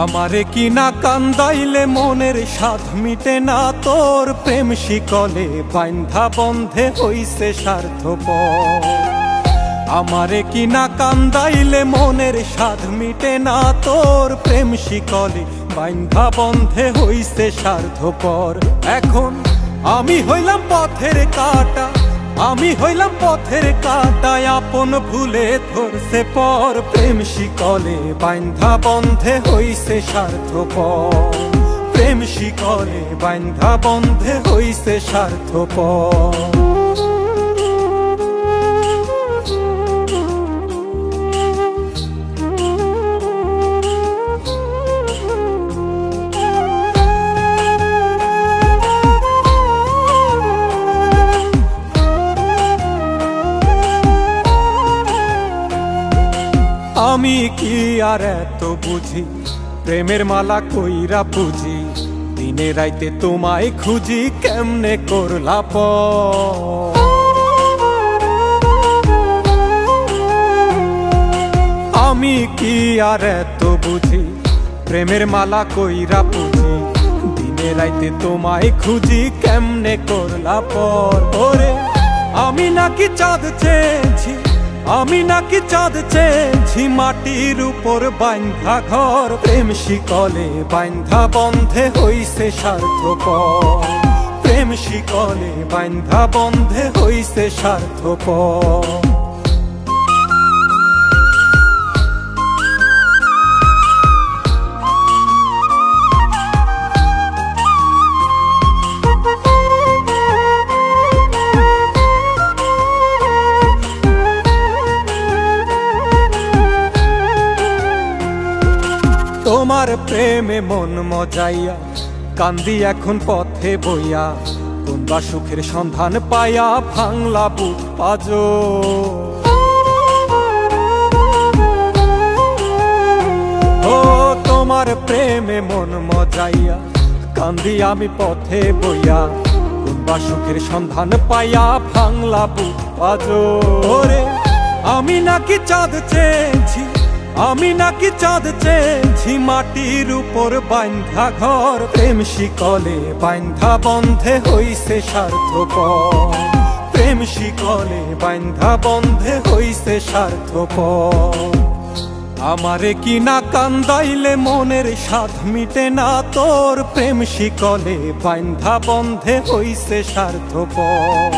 আমারে কি না কান্দাইলে মনের স্বাদ মিটে না, তোর প্রেম শিকলে বান্ধা বন্ধে হইছে স্বার্থপর। আমারে কি না কান্দাইলে মনের স্বাদ মিটে না, তোর প্রেম শিকলে বান্ধা বন্ধে হইছে স্বার্থপর। এখন আমি হইলাম পথের কাঁটা, আমি হইলাম পথের কাঁটায়, আপন ভুলে ধরছে পর। প্রেম শিকলে বান্ধা বন্ধে হইছে স্বার্থপর, প্রেম শিকলে বান্ধা বন্ধে হইছে স্বার্থপর। আমি কি আর এত বুঝি, প্রেমের মালা কইরা পুজি, দিনে রাইতে তোমায় খুঁজি, কেমনে করলা পর। আমি কি আর এত বুঝি, প্রেমের মালা কইরা পুজি, দিনে রাইতে তোমায় খুঁজি, কেমনে করলা পর। ওরে আমি নাকি চাঁদ চেয়েছি, আমি নাকি চাঁদ চেয়েছি, মাটির উপর বান্ধা ঘর। প্রেম শিকলে বান্ধা বন্ধে হইছে স্বার্থপর, প্রেম শিকলে বান্ধা বন্ধে হইছে স্বার্থপর। তোমার প্রেমে মন মজাইয়া, কান্দি এখন পথে বইয়া, কোনবা সুখের সন্ধান পাইয়া, ভাঙলা বুক পাঁজর। ও তোমার প্রেমে মন মজাইয়া, কান্দি আমি পথে বইয়া, কোনবা সুখের সন্ধান পাইয়া, ভাঙলা বুক পাঁজর। আমি নাকি চাঁদ চেয়েছি, আমি নাকি চাঁদ চেয়েছি, মাটির উপর বান্ধা ঘর। প্রেম শিকলে বান্ধা বন্ধে হইছে স্বার্থপর, প্রেম শিকলে বান্ধা বন্ধে হইছে স্বার্থপর। আমারে কি না কান্দাইলে মনের স্বাদ মিটে না, তোর প্রেম শিকলে বান্ধা বন্ধে হইছে স্বার্থপর।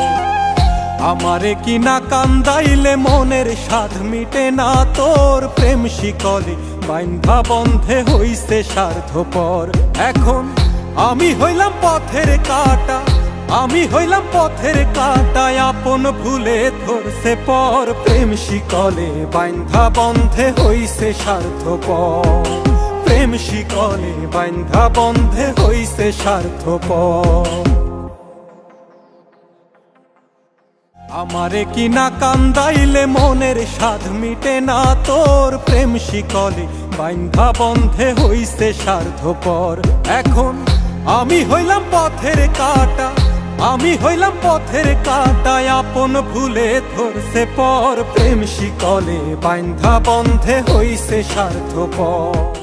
আমারে কি না কান্দাইলে মনের স্বাদ মিটে না, তোর প্রেম শিকলে বান্ধা বন্ধে হইছে স্বার্থপর। এখন আমি হইলাম পথের কাঁটা, আমি হইলাম পথের কাঁটায়, আপন ভুলে ধরছে পর। প্রেম শিকলে বান্ধা বন্ধে হইছে স্বার্থপর, প্রেম শিকলে বান্ধা বন্ধে হইছে স্বার্থপর। আমারে কি না কান্দাইলে মনের স্বাদ মিটে না, তোর প্রেম শিকলে বান্ধা বন্ধে হইছে স্বার্থপর। এখন আমি হইলাম পথের কাঁটা, আমি হইলাম পথের কাঁটায়, আপন ভুলে ধরছে পর। প্রেম শিকলে বান্ধা বন্ধে হইছে স্বার্থপর।